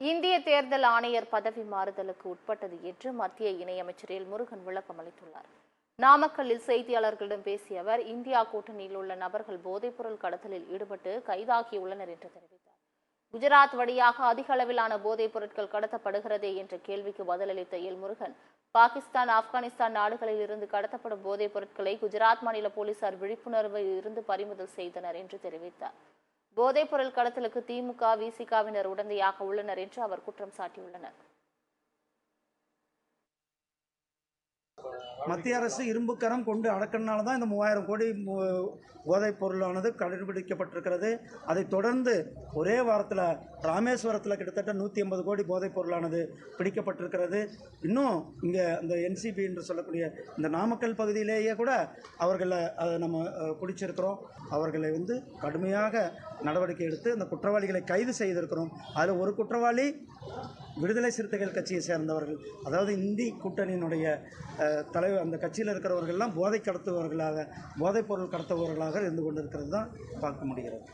இந்திய தேர்தல் ஆணையர் பதவி மாறுதலுக்கு உட்பட்டது என்று மத்திய இணையமைச்சர் எல் முருகன் விளக்கம் அளித்துள்ளார். நாமக்கல்லில் செய்தியாளர்களிடம் பேசிய அவர், இந்தியா கூட்டணியில் உள்ள நபர்கள் போதைப்பொருள் கடத்தலில் ஈடுபட்டு கைதாகியுள்ளனர் என்று தெரிவித்தார். குஜராத் வழியாக அதிக அளவிலான போதைப் பொருட்கள் கடத்தப்படுகிறதே என்ற கேள்விக்கு பதிலளித்த எல் முருகன், பாகிஸ்தான், ஆப்கானிஸ்தான் நாடுகளில் இருந்து கடத்தப்படும் போதைப் பொருட்களை குஜராத் மாநில போலீசார் விழிப்புணர்வில் இருந்து பறிமுதல் செய்தனர் என்று தெரிவித்தார். போதைப்பொருள் கடத்தலுக்கு திமுக, விசிகாவினர் உடந்தையாக உள்ளனர் என்று அவர் குற்றம் சாட்டியுள்ளனர். மத்திய அரசு இரும்புக்கரம் கொண்டு அடக்கினால தான் இந்த 3000 கோடி போதைப் பொருளானது கண்டுபிடிக்கப்பட்டிருக்கிறது. அதைத் தொடர்ந்து ஒரே வாரத்தில் ராமேஸ்வரத்தில் கிட்டத்தட்ட 180 கோடி போதைப் பொருளானது பிடிக்கப்பட்டிருக்கிறது. இன்னும் இங்கே இந்த என்சிபி என்று சொல்லக்கூடிய இந்த நாமக்கல் பகுதியிலேயே கூட அவர்களை நம்ம பிடிச்சிருக்கிறோம். அவர்களை கடுமையாக நடவடிக்கை எடுத்து அந்த குற்றவாளிகளை கைது செய்திருக்கிறோம். அதில் ஒரு குற்றவாளி விடுதலை சிறுத்தைகள் கட்சியை சேர்ந்தவர்கள், அதாவது இந்தி கூட்டணியினுடைய தலைவர், அந்த கட்சியில் இருக்கிறவர்கள்லாம் போதைப் பொருள் கடத்துபவர்களாக இருந்து கொண்டிருக்கிறது தான் பார்க்க முடிகிறது.